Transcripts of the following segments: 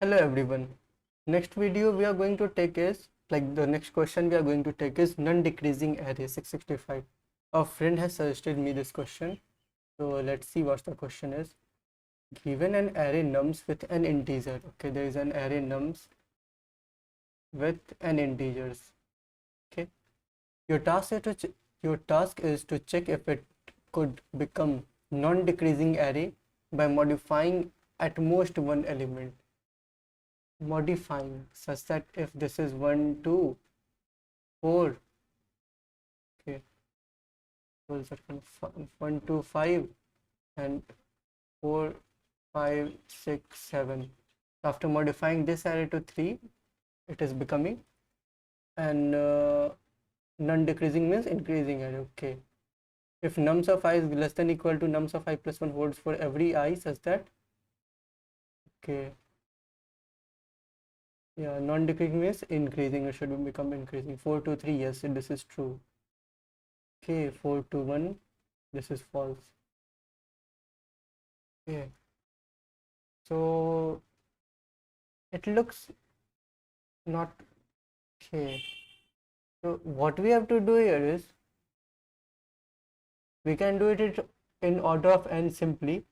Hello everyone. Next video we are going to take is the next question we are going to take is non-decreasing array 665. A friend has suggested me this question. So let's see what the question is. Given an array nums with an integer. Okay, there is an array nums with an integers. Okay. Your task is to check if it could become non-decreasing array by modifying at most one element. Modifying such that if this is 1 2 4, okay, 1 2 5 and 4 5 6 7. After modifying this array to 3, it is becoming and non-decreasing means increasing array. Okay, if nums of I is less than equal to nums of I plus 1 holds for every I such that, okay, yeah, non-decreasing means increasing, it should become increasing. 4 to 3, yes, this is true. Okay, 4 to 1, this is false. Okay, so it looks not okay. So what we have to do here is we can do it in order of n simply.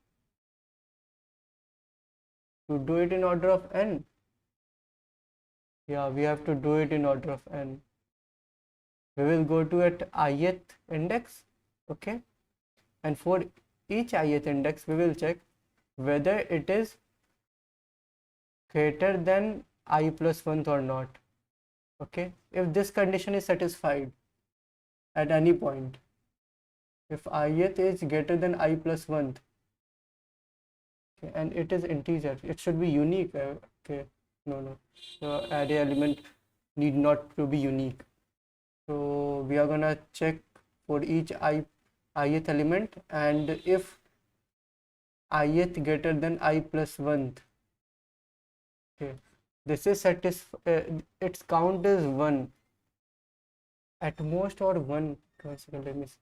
To do it in order of n, yeah, we have to do it in order of n. We will go to at ith index, okay, and for each ith index we will check whether it is greater than I plus 1 or not. Okay, if this condition is satisfied at any point, if ith is greater than I plus 1, okay, and it is integer, it should be unique. Okay, no, the array element need not to be unique. So we are gonna check for each ith element, and if ith greater than I plus 1, okay, this is its count is 1 at most, or 1. 1 second, let me see.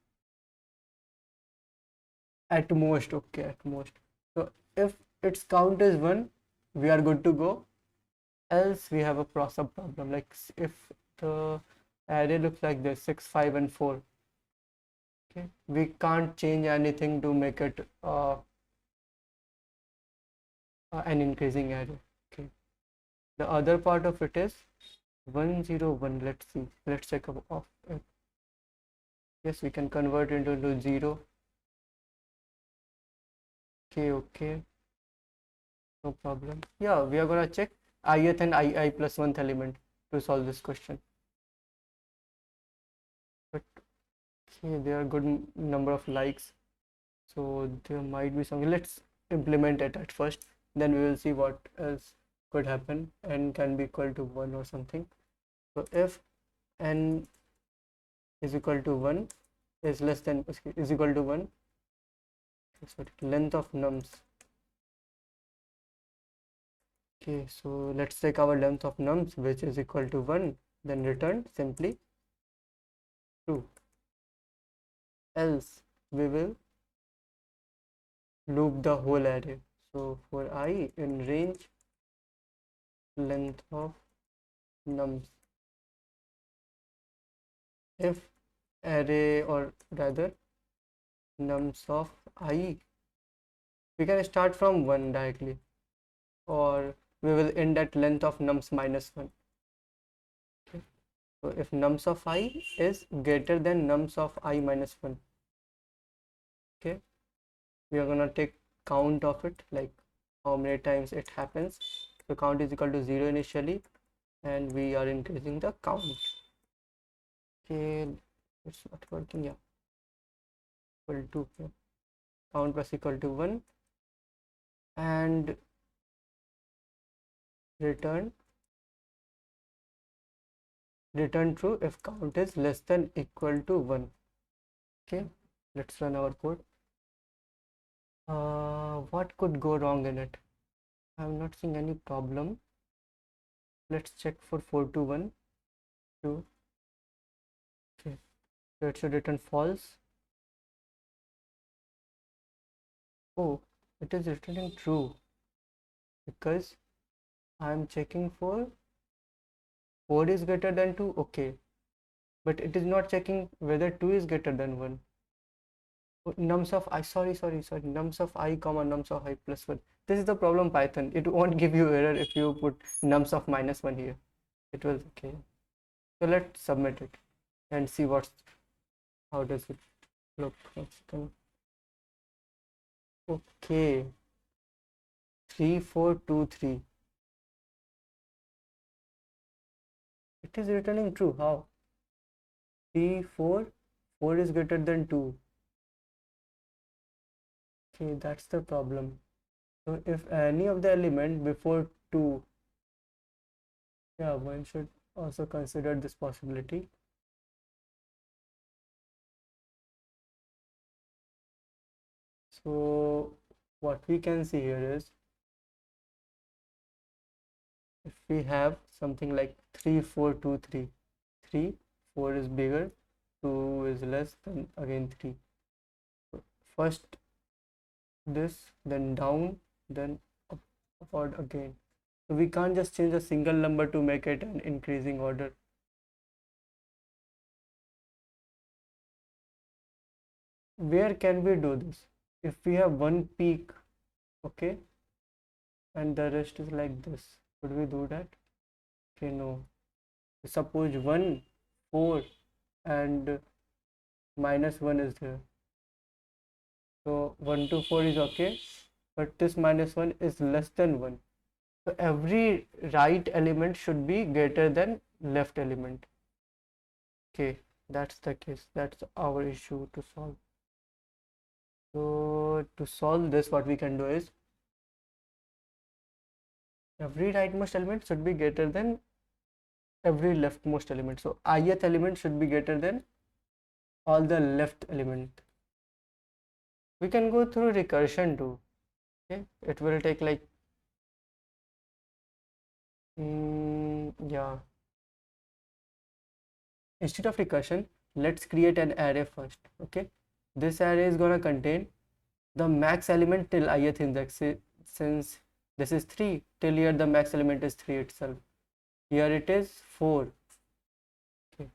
At most, okay, at most. So if its count is 1, we are good to go. Else we have a sub problem, like if the array looks like this, 6 5 and 4, okay, we can't change anything to make it an increasing array. Okay, the other part of it is 1 0 1. Let's see, let's check off it. Yes, we can convert into 0. Okay, no problem. Yeah, we are gonna check ith and I plus 1th element to solve this question. But okay, there are good number of likes, so there might be something. Let's implement it at first, then we will see what else could happen. N can be equal to 1 or something. So if n is equal to 1 is less than is equal to 1, sorry, length of nums. Okay, so let's take our length of nums, which is equal to 1, then return simply true. Else we will loop the whole array. So for I in range length of nums, if array, or rather nums of I, we can start from 1 directly, or we will end at length of nums minus 1. Okay, so if nums of I is greater than nums of I minus 1, okay, we are gonna take count of it, like how many times it happens. So count is equal to 0 initially, and we are increasing the count. Okay, it's not working. Yeah, equal to, yeah, count plus equal to 1, and return true if count is less than equal to 1. Okay, let's run our code. What could go wrong in it? I'm not seeing any problem. Let's check for 4 to 1 2. Okay, so it should return false. Oh, it is returning true because I'm checking for 4 is greater than 2. Okay, but it is not checking whether 2 is greater than 1. Nums of I, sorry, nums of I comma nums of I plus 1. This is the problem Python. It won't give you error if you put nums of minus 1 here. It will. Okay, so let's submit it and see how does it look. Okay, 3423. It is returning true. How? 4 is greater than 2. Okay, that's the problem. So if any of the element before 2, yeah, one should also consider this possibility. So what we can see here is, if we have something like 3423, 3, 4 is bigger, 2 is less, than again 3. So first this, then down, then upward again. So we can't just change a single number to make it an increasing order. Where can we do this? If we have one peak, okay, and the rest is like this, could we do that? Okay, no. Suppose 1, 4 and minus 1 is there. So 1 to 4 is okay, but this minus 1 is less than 1. So every right element should be greater than left element. Okay, that's the case. That's our issue to solve. So to solve this, what we can do is, every rightmost element should be greater than every leftmost element. So ith element should be greater than all the left element. We can go through recursion too. Okay, it will take like yeah. Instead of recursion, let's create an array first. Okay, this array is gonna contain the max element till ith index. Since this is 3, till here the max element is 3 itself. Here it is 4. Okay,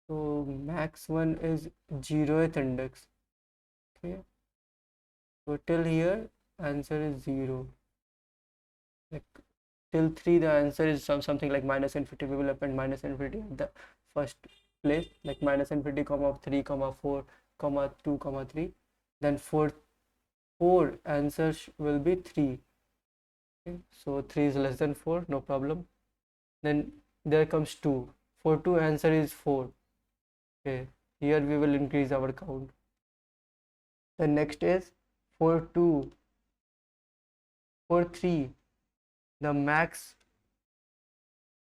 so max one is 0th index. Okay, so till here answer is 0. Like till 3 the answer is something like minus infinity. We will append minus infinity at the first place, like minus infinity comma 3 comma 4 comma 2 comma 3. Then 4 answer will be 3. Okay, so 3 is less than 4, no problem. Then there comes 2. For 2 answer is 4. Okay, here we will increase our count. The next is for 2, for 3 the max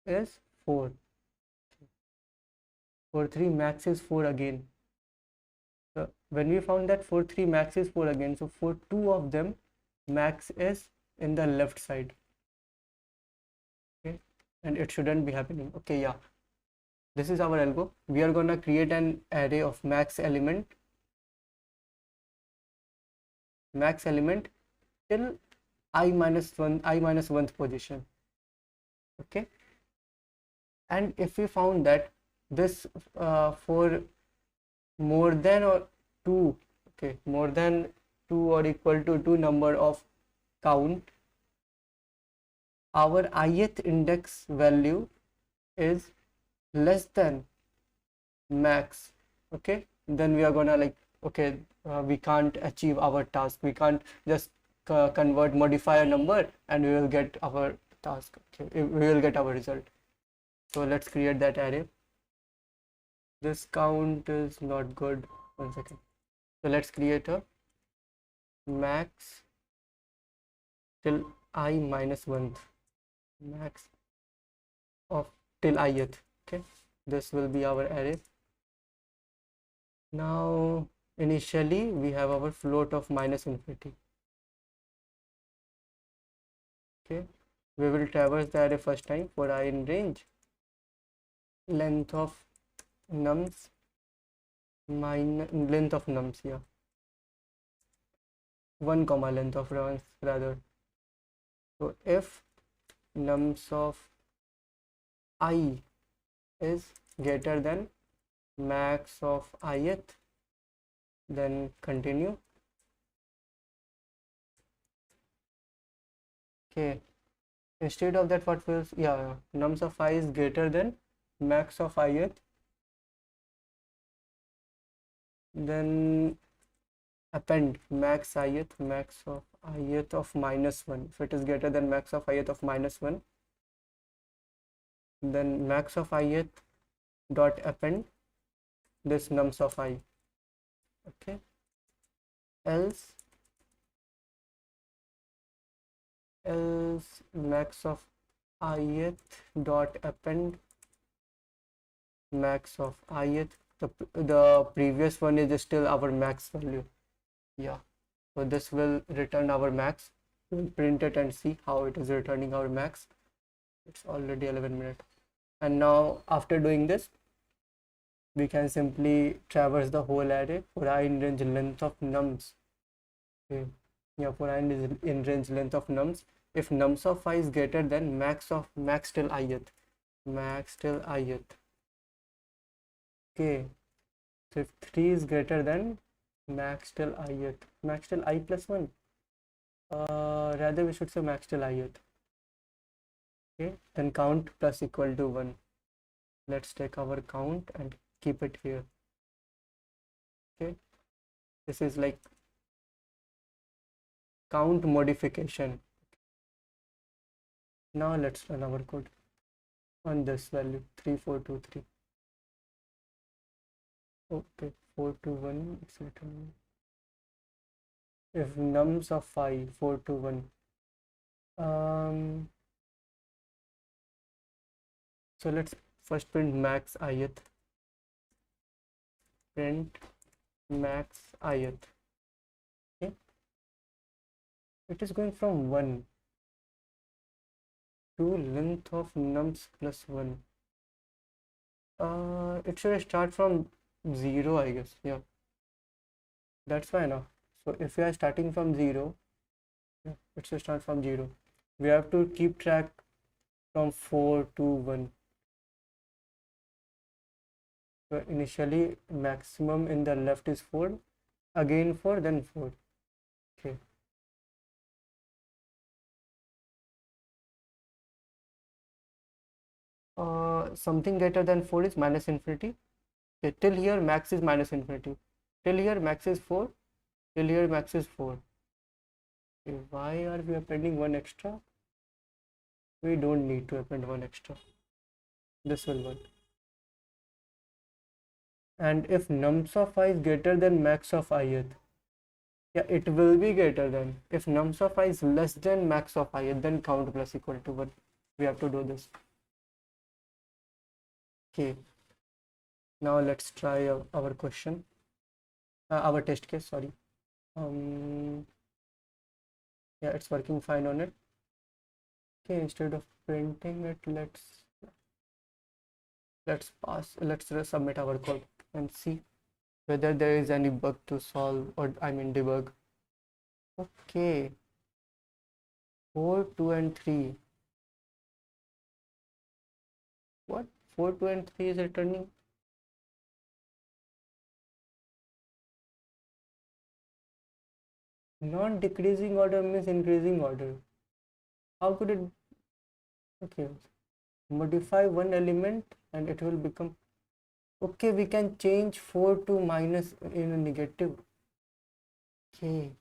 is 4. For 3 max is 4 again. So when we found that for 3 max is 4 again, so for 2 of them max is in the left side. Okay, and it shouldn't be happening. Okay, yeah, this is our algo. We are gonna create an array of max element till I minus 1th position. Okay, and if we found that this for more than or 2, okay, more than 2 or equal to 2 number of count, our ith index value is less than max. Okay, then we are gonna like, okay, we can't achieve our task. We can't just modify a number and we will get our task. Okay, we will get our result. So let's create that array. This count is not good. 1 second. So let's create a max till I minus 1th, max of till ith. Okay, this will be our array. Now initially we have our float of minus infinity. Okay, we will traverse the array first time for I in range. Length of nums minus length of nums, yeah, 1 comma length of runs rather. So if nums of I is greater than max of ith, then continue. Okay, instead of that, what will, yeah, nums of I is greater than max of ith, then append max ith, max of ith of -1. If it is greater than max of ith of -1, then max of ith dot append this nums of I. Okay, else max of ith dot append max of ith. The previous one is still our max value. Yeah, so this will return our max. We'll print it and see how it is returning our max. It's already 11 minutes. And now after doing this, we can simply traverse the whole array for I in range length of nums. Okay. Yeah, for I in range length of nums. If nums of I is greater than max till ith. Max till ith. Okay. So if 3 is greater than max till ith. Max till I plus 1. Rather we should say max till ith. Okay. Then count plus equal to 1. Let's take our count and keep it here. Okay, this is like count modification. Now let's run our code on this value 3423. Okay, 421 it's written. If nums of 5 421, so let's first print max ith. Print max ith. Okay, it is going from 1 to length of nums plus 1. It should start from 0, I guess. Yeah, that's fine now. So if we are starting from 0, yeah, it should start from 0. We have to keep track from 4 to 1. So initially maximum in the left is 4, again 4, then 4. Okay. Something greater than 4 is minus infinity. Okay, till here max is minus infinity. Till here max is 4. Till here max is 4. Okay, why are we appending one extra? We don't need to append one extra. This will work. And if nums of I is greater than max of ith, yeah, it will be greater than. If nums of I is less than max of ith, then count plus equal to 1. We have to do this. Okay. Now let's try our question, our test case. Sorry. Yeah, it's working fine on it. Okay, instead of printing it, let's submit our code and see whether there is any bug to solve, or I mean debug. Okay, 4 2 and 3. What? 4 2 and 3 is returning? Non-decreasing order means increasing order. How could it? Okay, modify one element and it will become. Okay, we can change 4 to minus in a negative. Okay.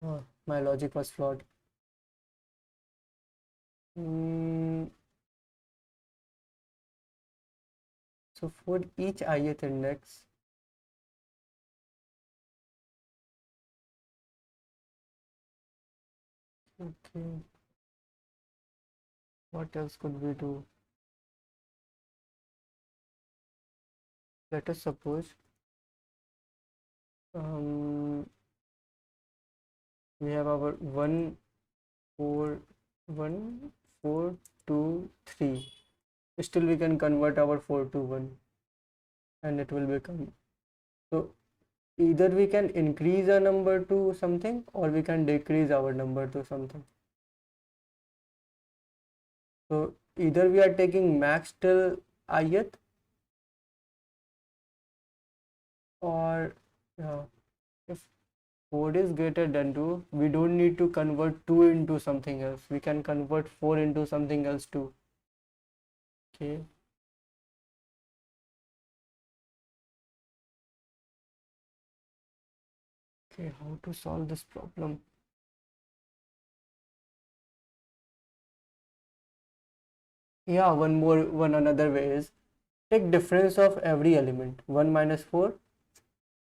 Oh, my logic was flawed. So for each ith index, okay, what else could we do? Let us suppose we have our 1 4 1 4 2 3. Still we can convert our 4 to 1 and it will become. So either we can increase a number to something or we can decrease our number to something. So either we are taking max till ith, or if 4 is greater than 2, we don't need to convert 2 into something else. We can convert 4 into something else too. Okay. Okay, how to solve this problem? Yeah, one another way is take difference of every element. 1 minus 4.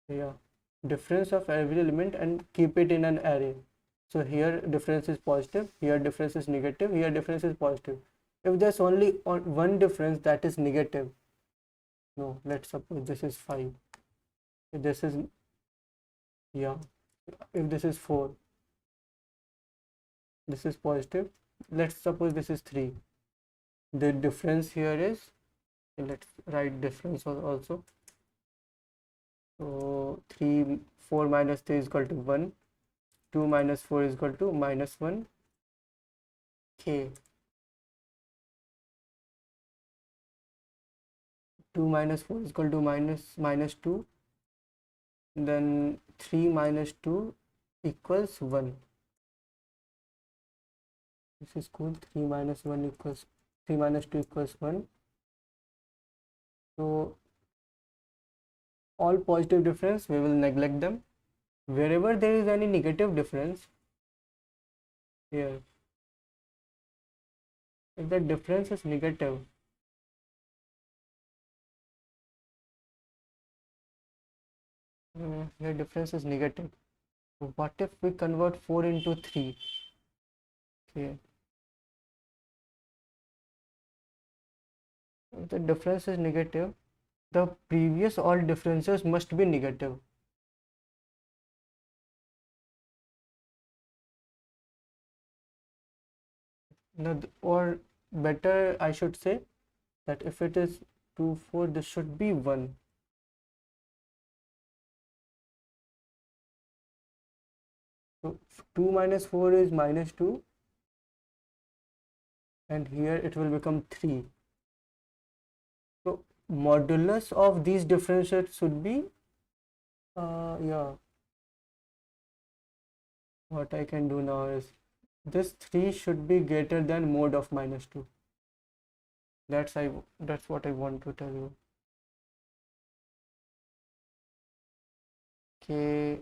Yeah, difference of every element and keep it in an array. So here difference is positive, here difference is negative, here difference is positive. If there's only one difference that is negative, no, let's suppose this is 5. If this is, yeah, if this is 4, this is positive. Let's suppose this is 3. The difference here is, let's write difference also. So 4 minus 3 is equal to 1. 2 minus 4 is equal to minus 1. Okay. 2 minus 4 is equal to minus 2. Then 3 minus 2 equals 1. This is cool. 3 minus 1 equals 3 minus 2 equals 1. So all positive difference we will neglect them. Wherever there is any negative difference here, if the difference is negative, here difference is negative. What if we convert 4 into 3? Okay. If the difference is negative, the previous all differences must be negative. No, or better I should say that if it is 2, 4, this should be 1. So 2 minus 4 is minus 2, and here it will become 3. So modulus of these differences should be, yeah, what I can do now is this 3 should be greater than mode of minus 2. That's what I want to tell you. Okay,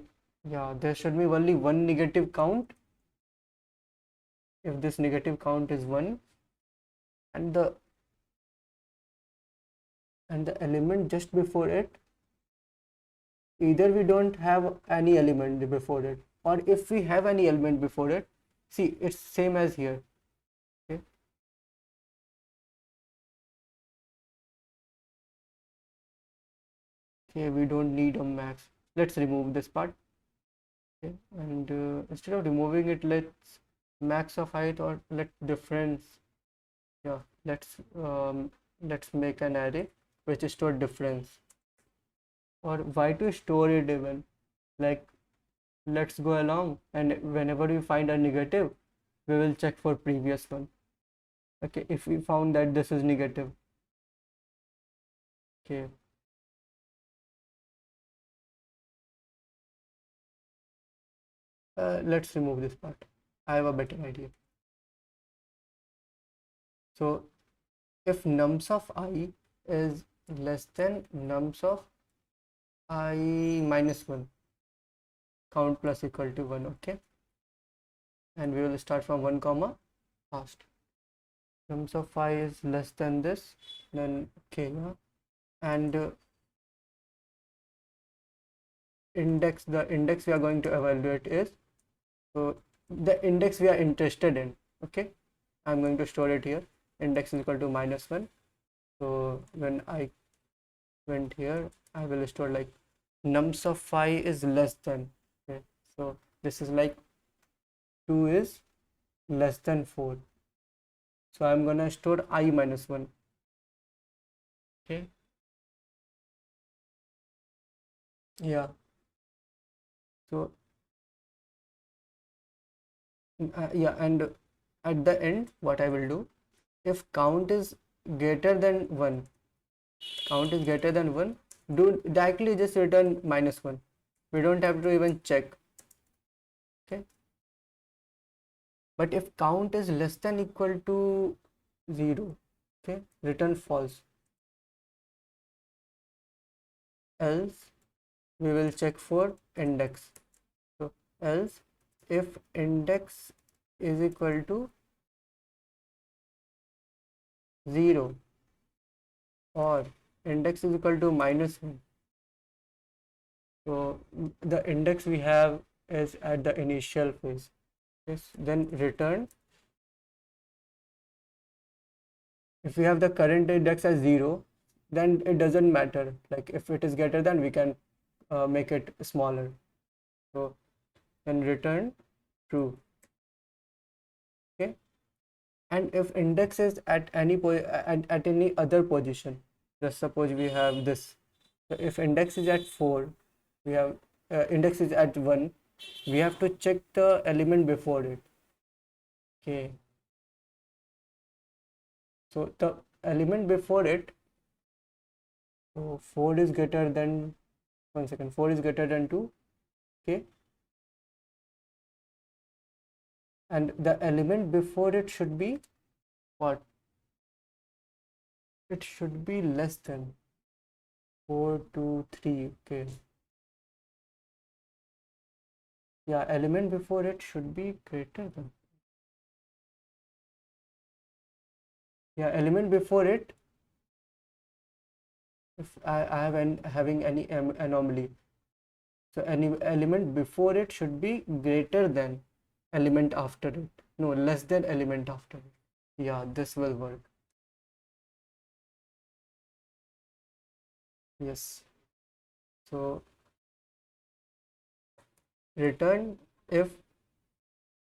yeah, there should be only one negative count. If this negative count is 1, and the element just before it, either we don't have any element before it, or if we have any element before it, see, it's same as here. Okay, okay, we don't need a max. Let's remove this part. Okay, and instead of removing it, let's max of height, or let difference, yeah, let's make an array which store difference. Or why to store it even, like, let's go along, and whenever we find a negative, we will check for previous one. Okay, if we found that this is negative, okay, let's remove this part. I have a better idea. So if nums of I is less than nums of I minus 1, count plus equal to 1. Okay, and we will start from 1 comma past. Nums of I is less than this, then okay, yeah, and the index we are going to evaluate is, so the index we are interested in. Okay, I'm going to store it here. Index is equal to minus 1. So when I went here, I will store like nums of 5 is less than. Okay, so this is like 2 is less than 4. So I'm gonna store I minus 1. Okay, yeah, So yeah, and at the end what I will do, if count is greater than 1, count is greater than 1, do directly just return -1. We don't have to even check. Okay, but if count is less than equal to 0, okay, return false. Else we will check for index. So else if index is equal to 0 or index is equal to -1, so the index we have is at the initial phase. Yes, then return. If we have the current index as 0, then it doesn't matter. Like if it is greater than, we can make it smaller. So then return true. Okay. And if index is at at any other position, just suppose we have this. So if index is at 4, we have index is at 1, we have to check the element before it. Okay. So the element before it, so 4 is greater than, 1 second, 4 is greater than 2. Okay. And the element before it should be what? It should be less than 4, 2, 3. Okay. Yeah, element before it should be greater than. Yeah, element before it, if I have having any anomaly, so any element before it should be greater than element after it. No, less than element after it. Yeah, this will work. Yes. So return if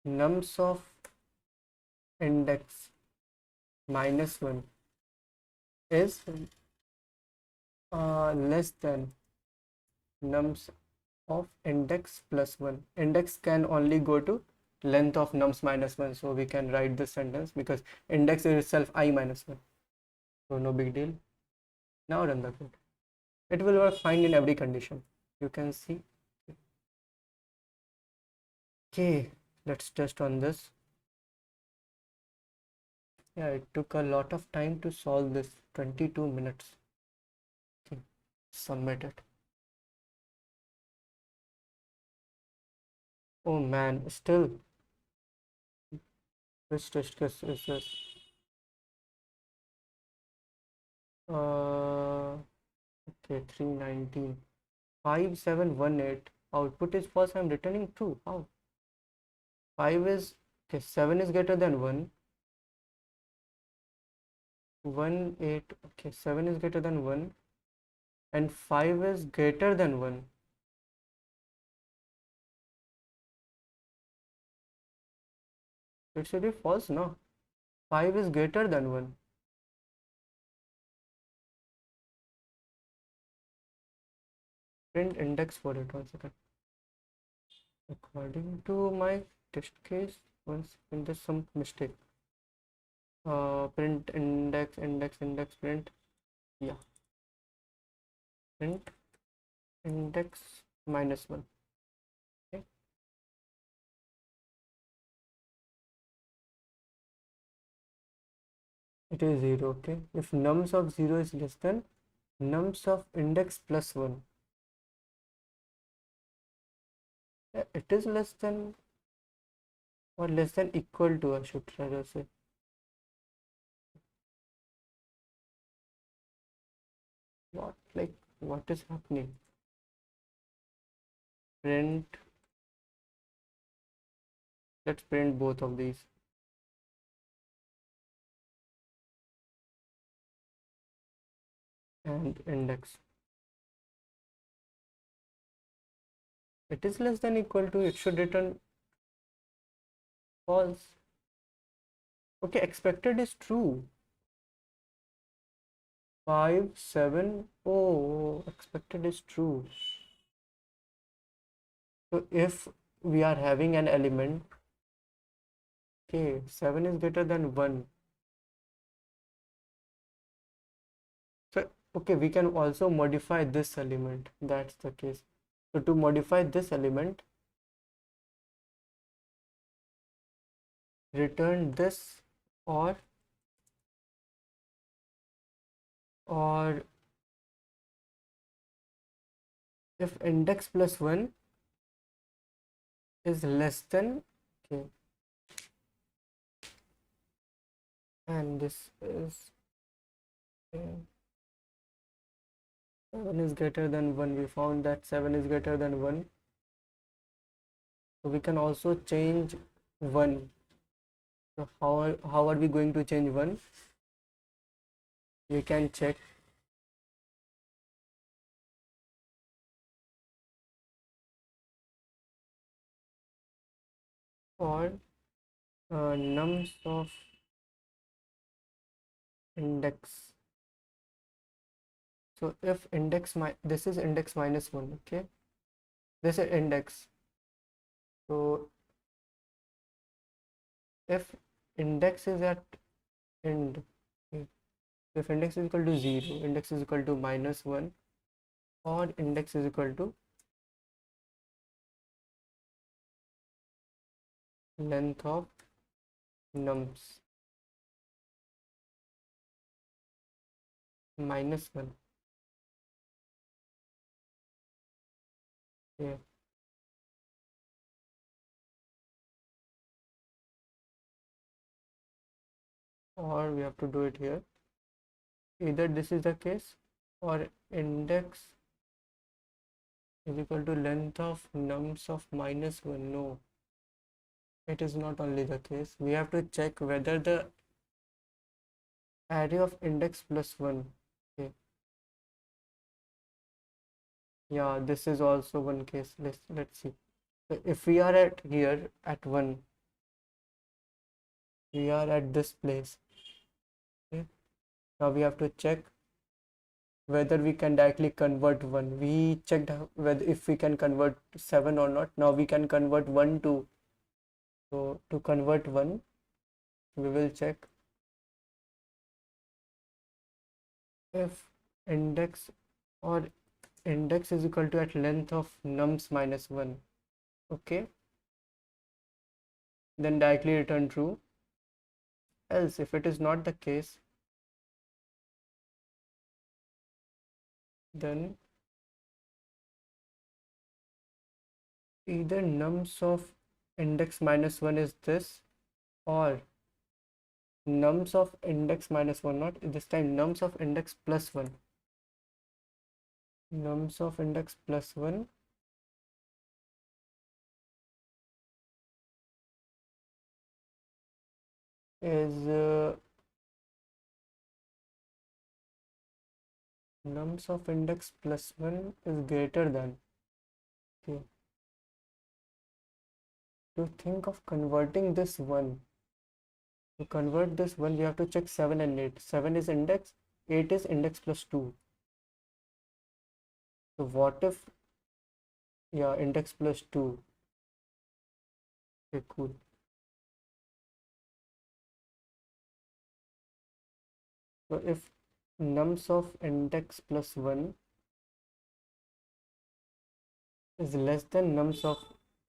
nums of index -1 is less than nums of index +1. Index can only go to length of nums -1, so we can write this sentence because index is itself I -1, so no big deal. Now run the code. It will work fine in every condition, you can see. Okay, let's test on this. Yeah, it took a lot of time to solve this, 22 minutes. Okay, submit it. Oh man, still. Which test case is this? Okay, 319. 5718. Output is false. I'm returning true. How? 5 is, okay, 7 is greater than 1. 1, 8. Okay, 7 is greater than 1. And 5 is greater than 1. It should be false, no? 5 is greater than 1. Print index for it. 1 second. According to my test case, once there's some mistake. Print index, print. Yeah. Print index -1. Okay. It is 0. Okay. If nums of 0 is less than nums of index +1. It is less than or less than equal to, I should rather say. What, like, what is happening? Print. Let's print both of these. And index. It is less than equal to, it should return false. Okay, expected is true. 5, 7. Oh, expected is true. So if we are having an element, okay, 7 is greater than 1. So, okay, we can also modify this element. That's the case. So to modify this element, return this, or or if index plus 1 is less than, okay, and this is, okay, 7 is greater than 1. We found that 7 is greater than 1. So we can also change 1. So how are we going to change 1? We can check, or nums of index. So if this is index minus 1, okay, this is index. So if index is at end, okay, if index is equal to 0, index is equal to minus 1, or index is equal to length of nums minus 1. Yeah. Or we have to do it here. Either this is the case, or index is equal to length of nums of minus 1. No, it is not only the case. We have to check whether the array of index plus 1. Okay. Yeah, this is also one case. Let's see. So if we are at here at 1, we are at this place. Okay. Now we have to check whether we can directly convert 1. We checked whether if we can convert 7 or not. Now we can convert 1 to, so to convert 1, we will check if index or index is equal to at length of nums minus 1. Okay, then directly return true. Else if it is not the case, then either nums of index minus 1 is this, or nums of index minus 1, not this time, nums of index plus 1. Nums of index plus 1 is nums of index plus 1 is greater than, okay, to think of converting this 1. To convert this 1, we have to check 7 and 8. 7 is index, 8 is index plus 2. So what if, yeah, index plus 2. Okay, cool. So if nums of index plus 1 is less than nums of,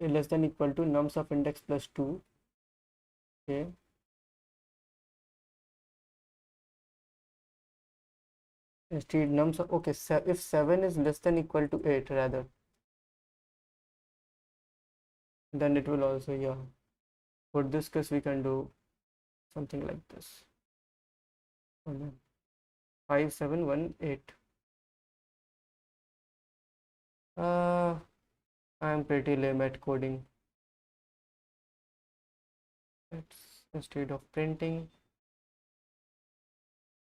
less than equal to nums of index plus 2, okay, instead nums of, okay, if 7 is less than equal to 8 rather, then it will also, yeah, for this case we can do something like this. 5 7 1 8. I'm pretty lame at coding. Let's, instead of printing,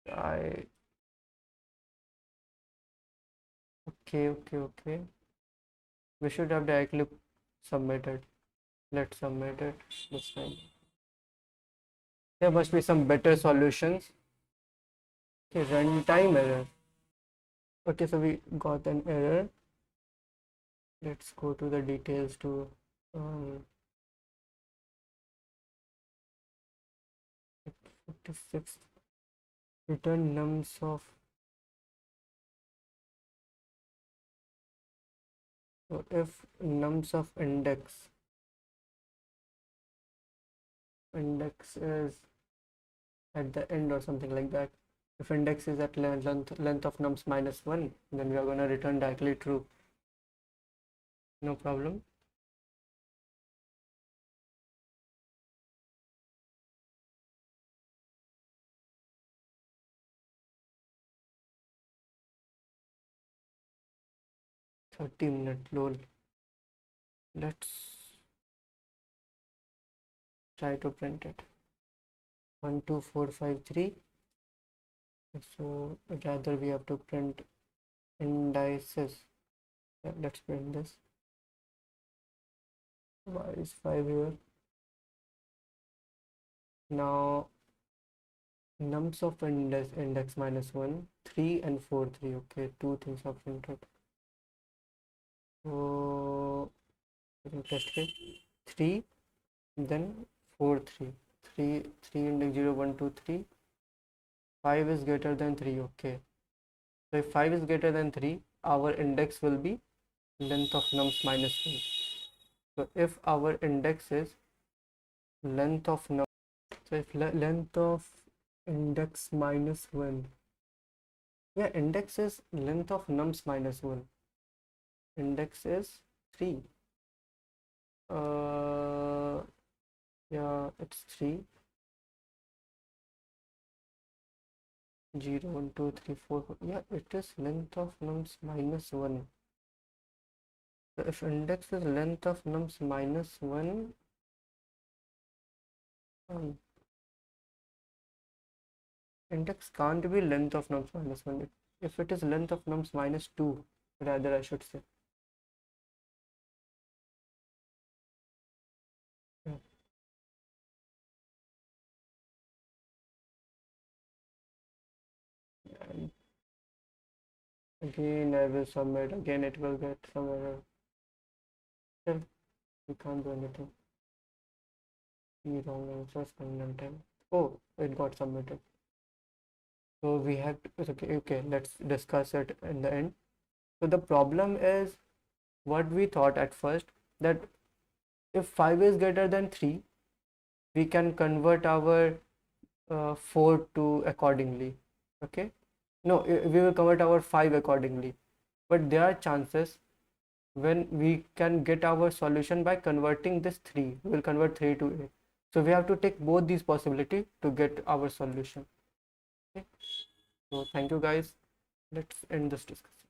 I, okay, we should have directly submitted. Let's submit it this time. There must be some better solutions. Okay, runtime error. Okay, so we got an error. let's go to the details to um, 56. Return nums of, so if nums of index is at the end or something like that. If index is at length of nums minus 1, then we are going to return directly true. No problem. $30 lol. Let's try to print it. 1 2 4 5 3. So rather we have to print indices. Yeah, let's print this. Why is 5 here? Now nums of index minus 1, 3 and 4 3. Okay, two things are printed. So test case 3, then 4 3. 3 index 0 1 2 3. 5 is greater than 3. Okay, so if 5 is greater than 3, our index will be length of nums minus 1. So if our index is length of num, so if length of index minus 1, yeah, index is length of nums minus 1, index is 3, yeah, it's 3, 0 1 2 3 4, yeah, it is length of nums minus 1. So if index is length of nums minus 1, index can't be length of nums minus 1. If it is length of nums minus 2, rather I should say. Yeah. And again I will submit, again it will get some error. Still, we can't do anything. Wrong answers, time. Oh, it got submitted. So we have to, okay, let's discuss it in the end. So the problem is what we thought at first, that if 5 is greater than 3, we can convert our 4 to accordingly. Okay, no, we will convert our 5 accordingly, but there are chances when we can get our solution by converting this 3. We will convert 3 to 8. So we have to take both these possibilities to get our solution. Okay, so thank you guys. Let's end this discussion.